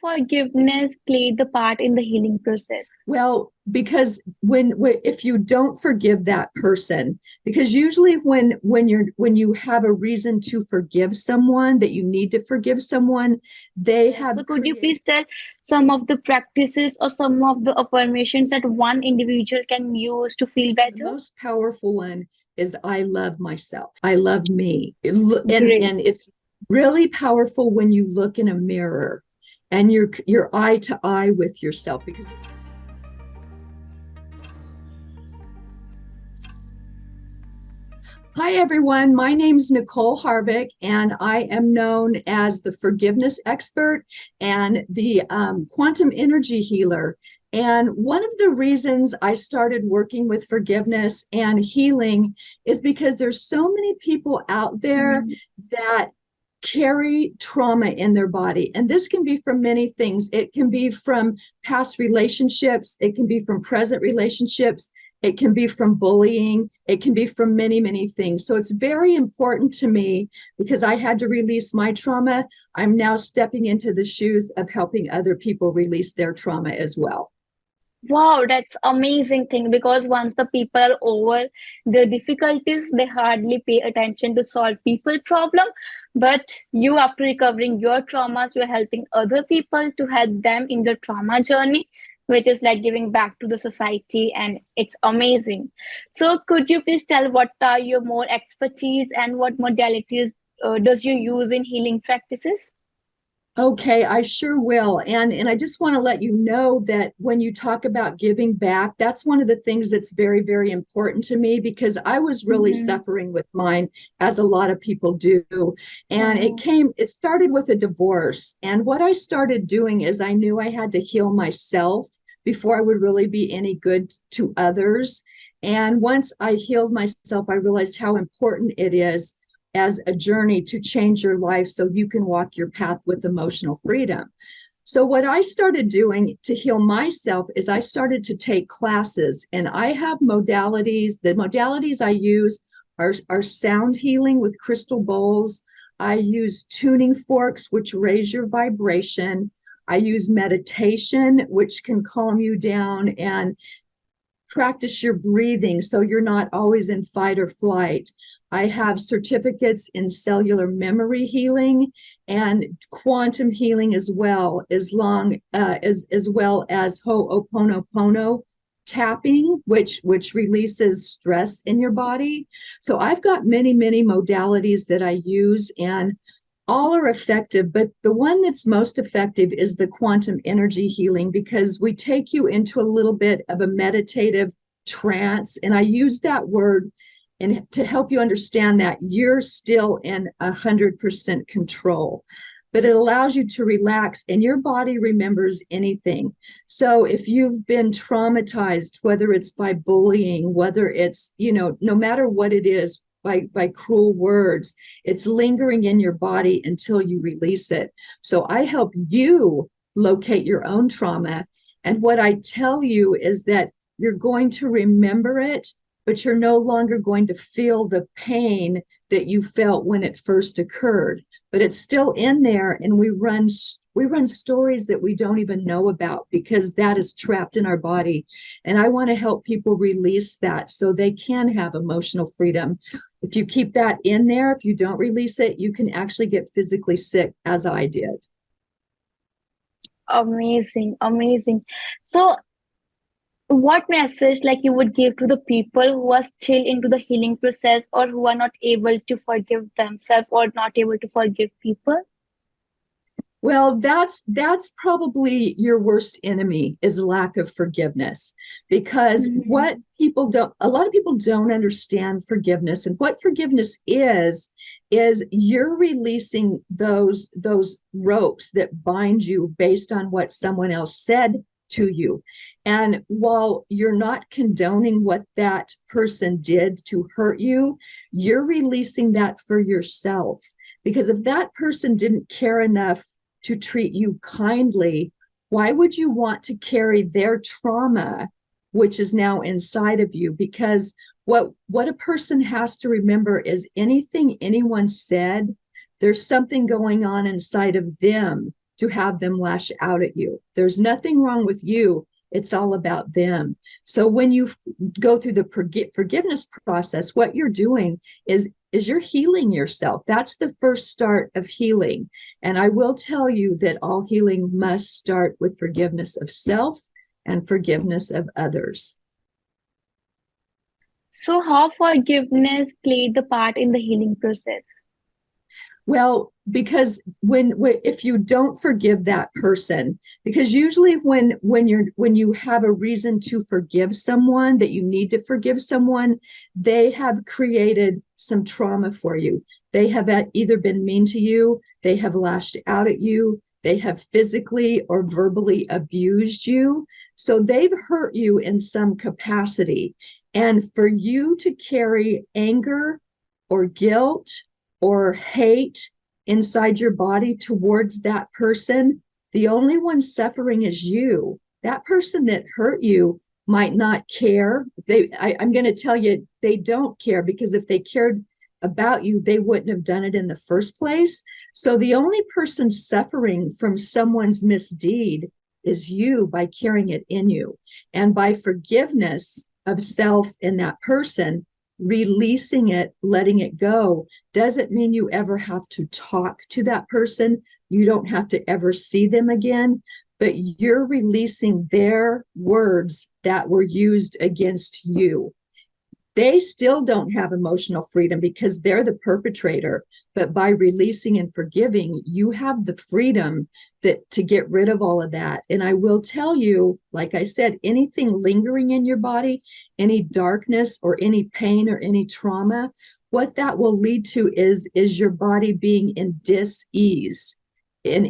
forgiveness play the part in the healing process? Well, because when if you don't forgive that person, because usually when you have a reason to forgive someone, that you need to forgive someone, they Yes. have So could you created. please tell some of the practices or some of the affirmations that one individual can use to feel The better? most powerful one is I love myself. I love me. Great. And it's really powerful when you look in a mirror and you're eye to eye with yourself because hi, everyone. My name's Nicole Harvick, and I am known as the forgiveness expert and the quantum energy healer. And one of the reasons I started working with forgiveness and healing is because there's so many people out there Mm. that carry trauma in their body. And this can be from many things. It can be from past relationships, it can be from present relationships, it can be from bullying, it can be from many, many things. So it's very important to me because I had to release my trauma. I'm now stepping into the shoes of helping other people release their trauma as well. Wow, that's amazing thing because once the people are over the difficulties, they hardly pay attention to solve people problem. But you, after recovering your traumas, you're helping other people to help them in the trauma journey, which is like giving back to the society, and it's amazing. So, could you please tell what are your more expertise and what modalities does you use in healing practices? Okay, I sure will. And I just want to let you know that when you talk about giving back, that's one of the things that's very, very important to me because I was really Mm-hmm. suffering with mine, as a lot of people do. And Oh, it started with a divorce. And what I started doing is I knew I had to heal myself before I would really be any good to others. And once I healed myself, I realized how important it is as a journey to change your life so you can walk your path with emotional freedom. So, what I started doing to heal myself is I started to take classes, and I have modalities. The modalities I use are sound healing with crystal bowls. I use tuning forks, which raise your vibration. I use meditation, which can calm you down and practice your breathing so you're not always in fight or flight. I have certificates in cellular memory healing and quantum healing as well, as well as Ho'oponopono tapping, which releases stress in your body. So I've got many, many modalities that I use, and all are effective, but the one that's most effective is the quantum energy healing because we take you into a little bit of a meditative trance. And I use that word and to help you understand that you're still in 100% control, but it allows you to relax and your body remembers anything. So if you've been traumatized, whether it's by bullying, whether it's, no matter what it is, by cruel words, it's lingering in your body until you release it. So I help you locate your own trauma. And what I tell you is that you're going to remember it, but you're no longer going to feel the pain that you felt when it first occurred. But it's still in there, and we run stories that we don't even know about because that is trapped in our body. And I want to help people release that so they can have emotional freedom. If you keep that in there, if you don't release it, you can actually get physically sick, as I did. amazing, amazing. So, what message like you would give to the people who are still into the healing process or who are not able to forgive themselves or not able to forgive people? Well, that's probably your worst enemy is lack of forgiveness because what Mhm. people don't a lot of people don't understand forgiveness, and what forgiveness is you're releasing those ropes that bind you based on what someone else said to you. And while you're not condoning what that person did to hurt you, you're releasing that for yourself. Because if that person didn't care enough to treat you kindly, why would you want to carry their trauma, which is now inside of you? Because what a person has to remember is anything anyone said, there's something going on inside of them to have them lash out at you. There's nothing wrong with you. It's all about them. So when you go through the forgiveness process, what you're doing is you're healing yourself. That's the first start of healing. And I will tell you that all healing must start with forgiveness of self and forgiveness of others. So, how forgiveness played the part in the healing process? Well, because when if you don't forgive that person, because usually when you have a reason to forgive someone, that you need to forgive someone, they have created some trauma for you. They have either been mean to you, they have lashed out at you, they have physically or verbally abused you. So they've hurt you in some capacity. And for you to carry anger or guilt or hate inside your body towards that person, the only one suffering is you. That person that hurt you might not care. I'm going to tell you, they don't care, because if they cared about you, they wouldn't have done it in the first place. So the only person suffering from someone's misdeed is you, by carrying it in you. And by forgiveness of self in that person, releasing it, letting it go, doesn't mean you ever have to talk to that person. You don't have to ever see them again, but you're releasing their words that were used against you. They still don't have emotional freedom because they're the perpetrator. But by releasing and forgiving, you have the freedom to get rid of all of that. And I will tell you, like I said, anything lingering in your body, any darkness or any pain or any trauma, what that will lead to is your body being in dis-ease. And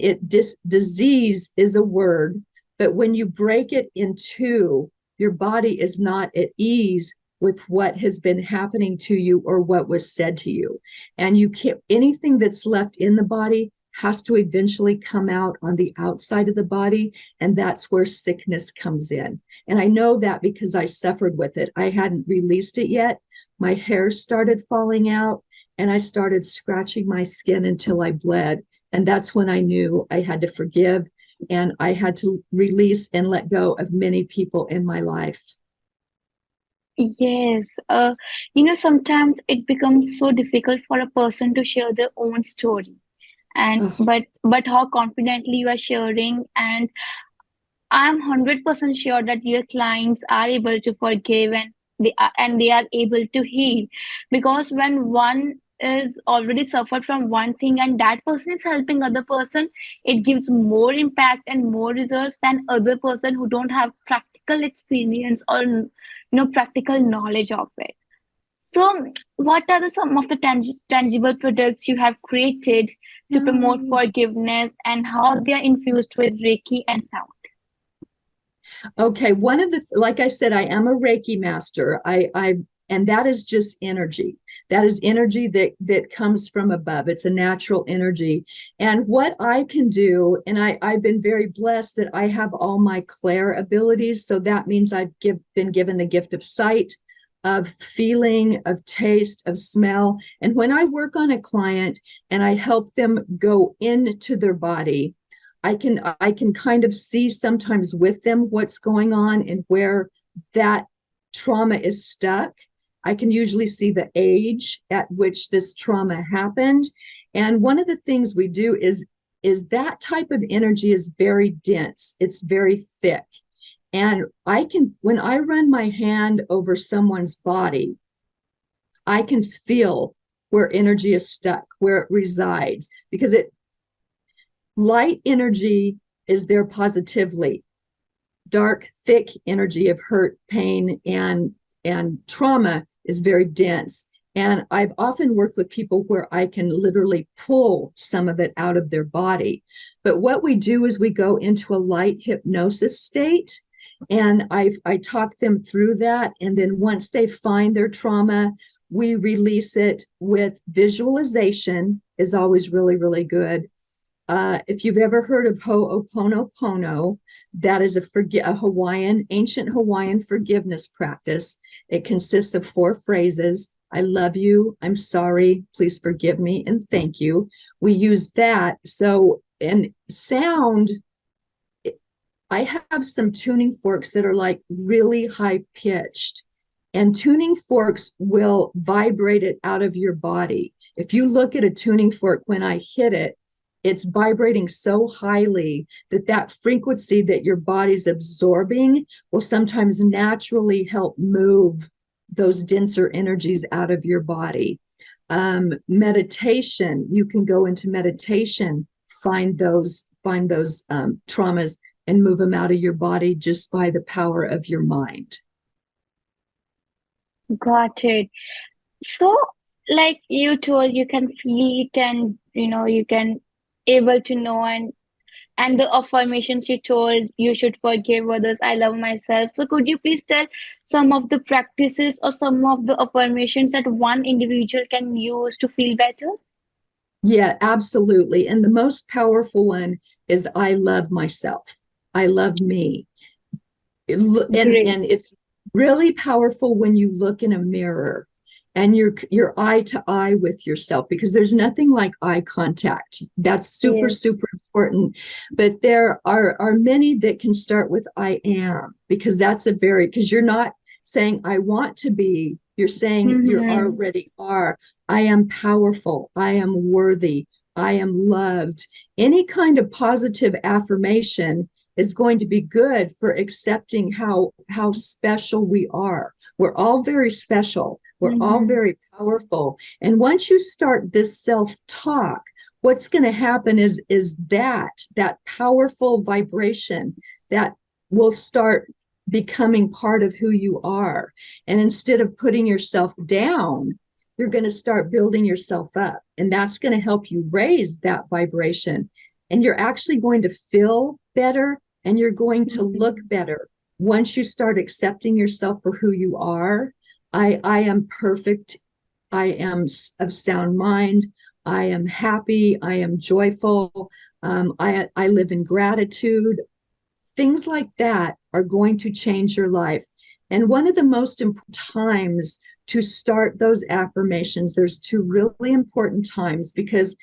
disease is a word, but when you break it in two, your body is not at ease with what has been happening to you or what was said to you. And you can't, anything that's left in the body has to eventually come out on the outside of the body. And that's where sickness comes in. And I know that because I suffered with it. I hadn't released it yet. My hair started falling out and I started scratching my skin until I bled. And that's when I knew I had to forgive, and I had to release and let go of many people in my life. Yes, sometimes it becomes so difficult for a person to share their own story, and Oh, but how confidently you are sharing, and I'm 100% sure that your clients are able to forgive, and they are able to heal, because when one is already suffered from one thing and that person is helping other person, it gives more impact and more results than other person who don't have practical experience or practical knowledge of it. So, what are some of the tangible products you have created to promote no. forgiveness, and how they are infused with Reiki and sound? Okay, one of the like I said, I am a Reiki master. And that is just energy. That is energy that comes from above. It's a natural energy. And what I can do, and I've been very blessed that I have all my clair abilities. So that means been given the gift of sight, of feeling, of taste, of smell. And when I work on a client and I help them go into their body, I can kind of see sometimes with them what's going on and where that trauma is stuck. I can usually see the age at which this trauma happened. And one of the things we do is that type of energy is very dense. It's very thick. And when I run my hand over someone's body, I can feel where energy is stuck, where it resides, because light energy is there positively. Dark, thick energy of hurt, pain, and trauma is very dense. And I've often worked with people where I can literally pull some of it out of their body. But what we do is we go into a light hypnosis state, and I talk them through that. And then once they find their trauma, we release it with visualization, is always really, really good. If you've ever heard of Ho'oponopono, that is a ancient Hawaiian forgiveness practice. It consists of 4 phrases: I love you, I'm sorry, please forgive me, and thank you. We use that. So and sound, I have some tuning forks that are like really high pitched, and tuning forks will vibrate it out of your body. If you look at a tuning fork, when I hit it, it's vibrating so highly that that frequency that your body's absorbing will sometimes naturally help move those denser energies out of your body. Meditation, you can go into meditation, find those traumas and move them out of your body just by the power of your mind. Got it. So, like you told, you can feel it, and you can able to know, and the affirmations you told, you should forgive others, I love myself. So could you please tell some of the practices or some of the affirmations that one individual can use to feel better? Yeah, absolutely. And the most powerful one is I love myself. I love me. Great. And it's really powerful when you look in a mirror and you're eye to eye with yourself, because there's nothing like eye contact. That's super, Yes. super important. But there are many that can start with I am, because because you're not saying I want to be, you're saying you Mm-hmm. already are. I am powerful. I am worthy. I am loved. Any kind of positive affirmation is going to be good for accepting how special we are. We're all very special. We're all Mm-hmm. very powerful. And once you start this self-talk, what's going to happen is that powerful vibration that will start becoming part of who you are. And instead of putting yourself down, you're going to start building yourself up. And that's going to help you raise that vibration. And you're actually going to feel better, and you're going to look Mm-hmm. better once you start accepting yourself for who you are. I am perfect. I am of sound mind. I am happy. I am joyful. I live in gratitude. Things like that are going to change your life. And one of the most important times to start those affirmations, there's two really important times, because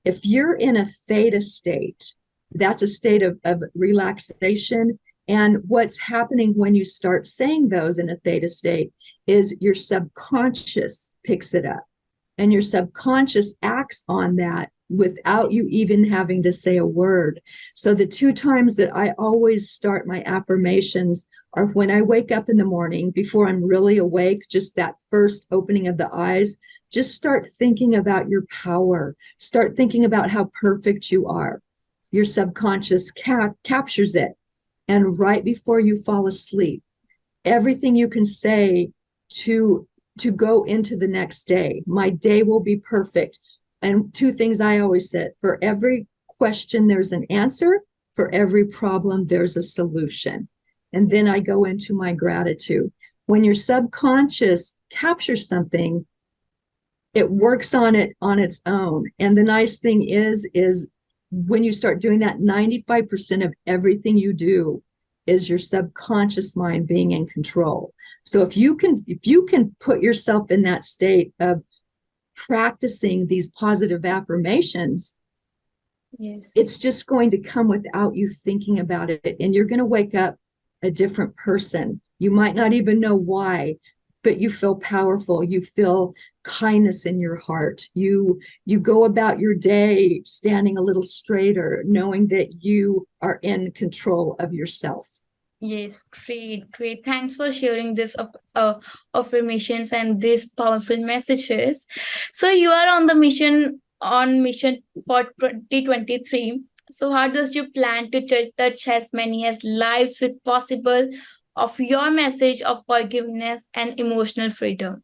if you're in a theta state, that's a state of relaxation. And what's happening when you start saying those in a theta state is your subconscious picks it up, and your subconscious acts on that without you even having to say a word. So the two times that I always start my affirmations are when I wake up in the morning before I'm really awake, just that first opening of the eyes. Just start thinking about your power. Start thinking about how perfect you are. Your subconscious captures it. And right before you fall asleep, everything you can say to go into the next day. My day will be perfect. And two things I always said: for every question, there's an answer. For every problem, there's a solution. And then I go into my gratitude. When your subconscious captures something, it works on it on its own. And the nice thing is when you start doing that, 95% of everything you do is your subconscious mind being in control. So if you can put yourself in that state of practicing these positive affirmations, Yes. it's just going to come without you thinking about it. And you're going to wake up a different person. You might not even know why, but you feel powerful. You feel kindness in your heart. You go about your day standing a little straighter, knowing that you are in control of yourself. Yes, great, great. Thanks for sharing this of affirmations and these powerful messages. So you are on mission for 2023. So how does you plan to touch as many as lives with possible of your message of forgiveness and emotional freedom?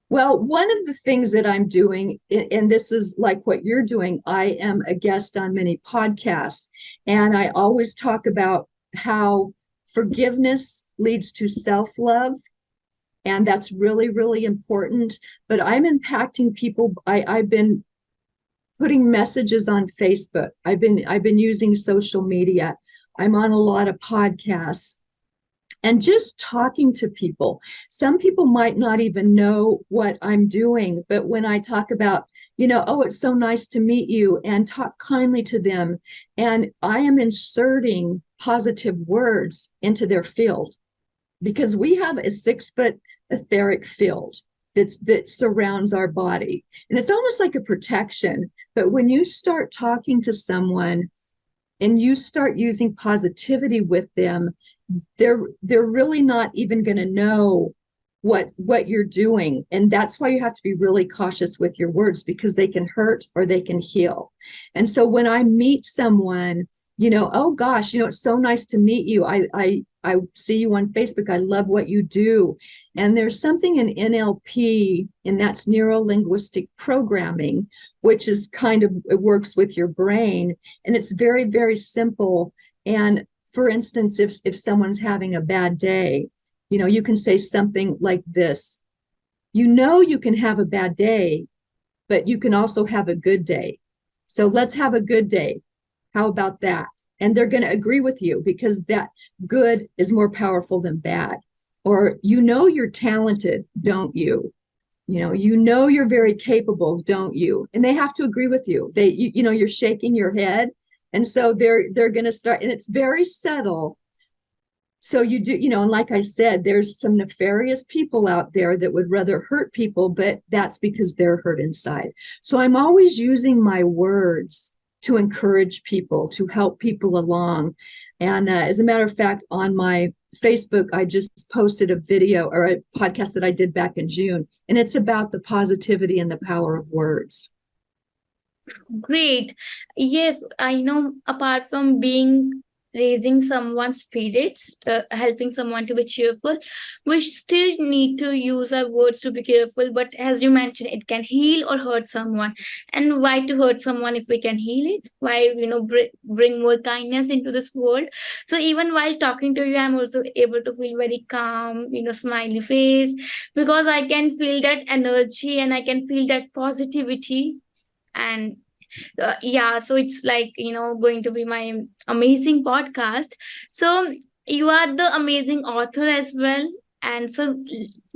Well, one of the things that I'm doing, and this is like what you're doing, I am a guest on many podcasts, and I always talk about how forgiveness leads to self-love, and that's really, really important. But I'm impacting people. I've been putting messages on Facebook. I've been using social media. I'm on a lot of podcasts. and just talking to people. Some people might not even know what I'm doing, but when I talk about, oh, it's so nice to meet you, and talk kindly to them, and I am inserting positive words into their field, because we have a 6-foot etheric field that surrounds our body. And it's almost like a protection. But when you start talking to someone and you start using positivity with them, they're really not even going to know what you're doing. And that's why you have to be really cautious with your words, because they can hurt or they can heal. And so when I meet someone, oh gosh, it's so nice to meet you. I see you on Facebook. I love what you do. And there's something in NLP, and that's neuro linguistic programming, which is kind of, it works with your brain, and it's very, very simple. And for instance, if someone's having a bad day, you can say something like this: you can have a bad day, but you can also have a good day. So let's have a good day. How about that? And they're going to agree with you, because that good is more powerful than bad. Or, you're talented, don't you? You're very capable, don't you? And they have to agree with you. You're shaking your head. And so they're going to start, and it's very subtle. So you do, and like I said, there's some nefarious people out there that would rather hurt people, but that's because they're hurt inside. So I'm always using my words to encourage people, to help people along. And as a matter of fact, on my Facebook, I just posted a video or a podcast that I did back in June, and it's about the positivity and the power of words. Great. Yes, I know, apart from being raising someone's spirits, helping someone to be cheerful, we still need to use our words to be careful. But as you mentioned, it can heal or hurt someone. And why to hurt someone if we can heal it? Why, bring more kindness into this world? So even while talking to you, I'm also able to feel very calm, smiley face, because I can feel that energy and I can feel that positivity. And yeah, so it's like, going to be my amazing podcast. So you are the amazing author as well. And so,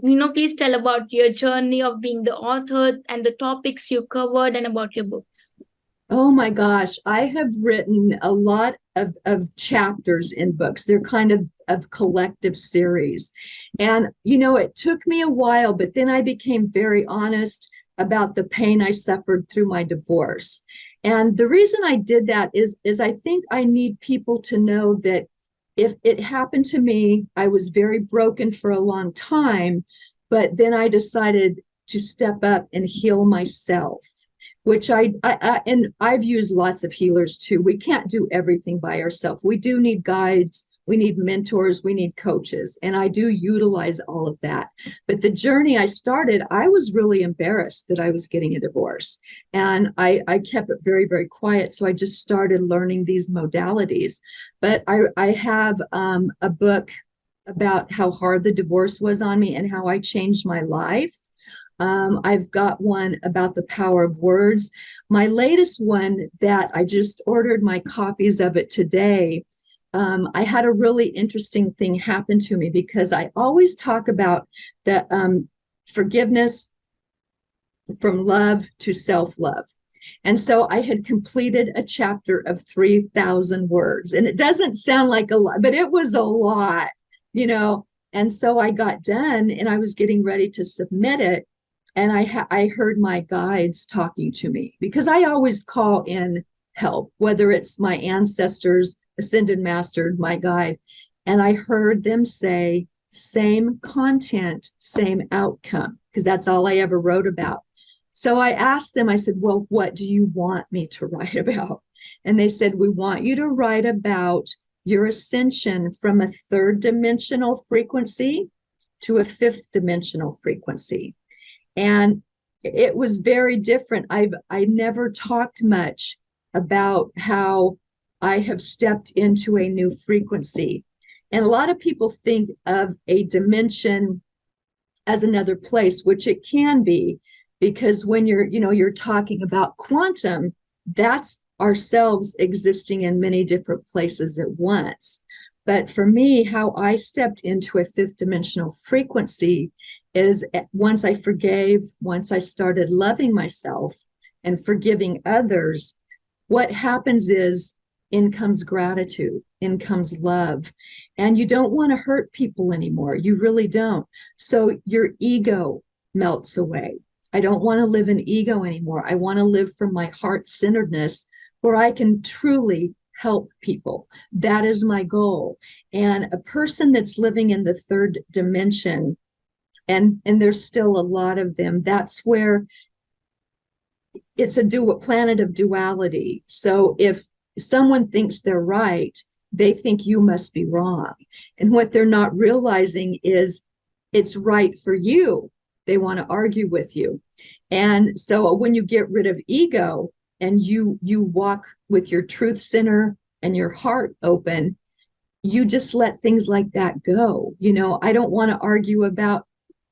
please tell about your journey of being the author and the topics you covered and about your books. Oh my gosh, I have written a lot of chapters in books. They're kind of collective series. And, it took me a while, but then I became very honest about the pain I suffered through my divorce. And the reason I did that is I think I need people to know that if it happened to me, I was very broken for a long time, but then I decided to step up and heal myself, which and I've used lots of healers too. We can't do everything by ourselves. We do need guides, we need mentors, we need coaches, and I do utilize all of that. But the journey I started, I was really embarrassed that I was getting a divorce, and I kept it very, very quiet. So I just started learning these modalities. But I have a book about how hard the divorce was on me and how I changed my life. I've got one about the power of words. My latest one that I just ordered my copies of it today. I had a really interesting thing happen to me, because I always talk about the forgiveness from love to self-love. And so I had completed a chapter of 3,000 words, and it doesn't sound like a lot, but it was a lot, And so I got done and I was getting ready to submit it. And I heard my guides talking to me, because I always call in help, whether it's my ancestors, ascended master, my guide. And I heard them say, same content, same outcome, because that's all I ever wrote about. So I asked them, I said, well, what do you want me to write about? And they said, we want you to write about your ascension from a 3rd dimensional frequency to a 5th dimensional frequency. And it was very different. I never talked much about how I have stepped into a new frequency. And a lot of people think of a dimension as another place, which it can be, because when you're talking about quantum, that's ourselves existing in many different places at once. But for me, how I stepped into a fifth dimensional frequency is once I forgave, once I started loving myself and forgiving others, what happens is in comes gratitude, in comes love. And you don't want to hurt people anymore. You really don't. So your ego melts away. I don't want to live in ego anymore. I want to live from my heart centeredness where I can truly help people. That is my goal. And a person that's living in the third dimension, and there's still a lot of them, that's where it's a planet of duality. So if someone thinks they're right, they think you must be wrong. And what they're not realizing is it's right for you. They want to argue with you. And so when you get rid of ego and you walk with your truth center and your heart open, you just let things like that go. I don't want to argue about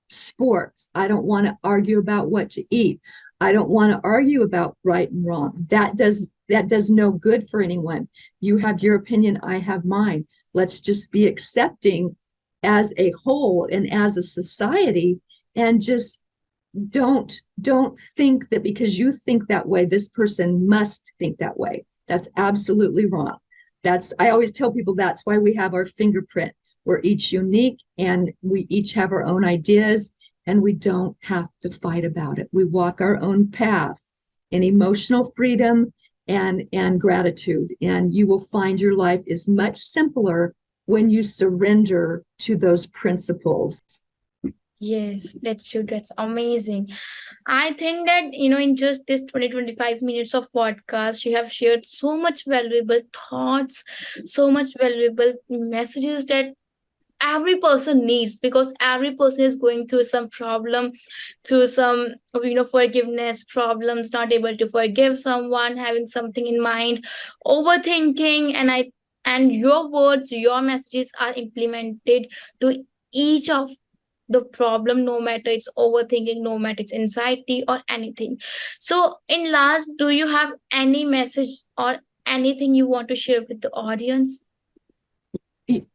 sports. I don't want to argue about what to eat. I don't want to argue about right and wrong. That does no good for anyone. You have your opinion, I have mine. Let's just be accepting as a whole and as a society, and just don't think that because you think that way, this person must think that way. That's absolutely wrong. I always tell people that's why we have our fingerprint. We're each unique and we each have our own ideas, and we don't have to fight about it. We walk our own path in emotional freedom and gratitude, and you will find your life is much simpler when you surrender to those principles. Yes, that's true. That's amazing. I think that, in just this 20-25 minutes of podcast, you have shared so much valuable thoughts, so much valuable messages that every person needs, because every person is going through some problem, through some, forgiveness problems, not able to forgive someone, having something in mind, overthinking. And your words, your messages are implemented to each of the problem, no matter it's overthinking, no matter it's anxiety or anything. So in last, do you have any message or anything you want to share with the audience?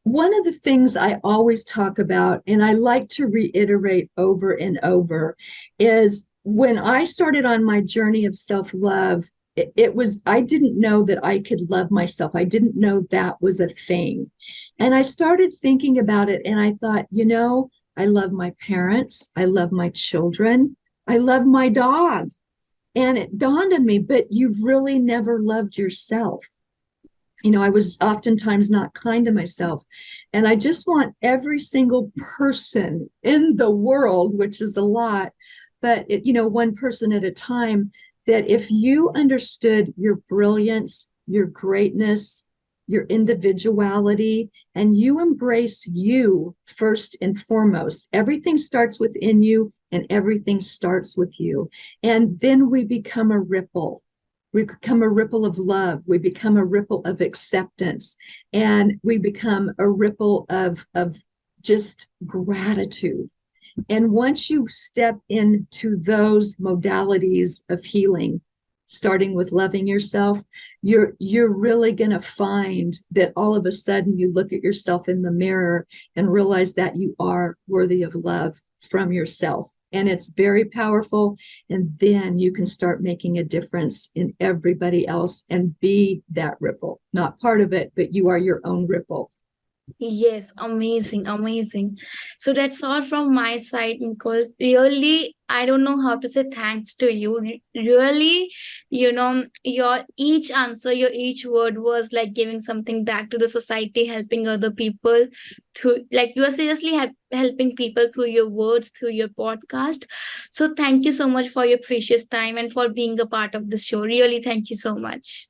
One of the things I always talk about, and I like to reiterate over and over, is when I started on my journey of self-love, I didn't know that I could love myself. I didn't know that was a thing. And I started thinking about it, and I thought, I love my parents, I love my children, I love my dog. And it dawned on me, but you've really never loved yourself. I was oftentimes not kind to myself. And I just want every single person in the world, which is a lot, but one person at a time, that if you understood your brilliance, your greatness, your individuality, and you embrace you first and foremost, everything starts within you and everything starts with you. And then we become a ripple. We become a ripple of love. We become a ripple of acceptance. And we become a ripple of just gratitude. And once you step into those modalities of healing, starting with loving yourself, you're really going to find that all of a sudden you look at yourself in the mirror and realize that you are worthy of love from yourself. And it's very powerful. And then you can start making a difference in everybody else and be that ripple, not part of it, but you are your own ripple. Yes, amazing, amazing. So that's all from my side, Nicole. Really, I don't know how to say thanks to you. Really, your each answer, your each word was like giving something back to the society, helping other people through, like you are seriously helping people through your words, through your podcast. So thank you so much for your precious time and for being a part of this show. Really, thank you so much.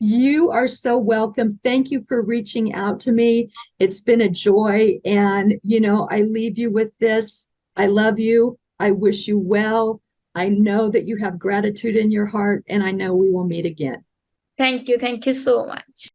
You are so welcome. Thank you for reaching out to me. It's been a joy. And, I leave you with this. I love you. I wish you well. I know that you have gratitude in your heart, and I know we will meet again. Thank you. Thank you so much.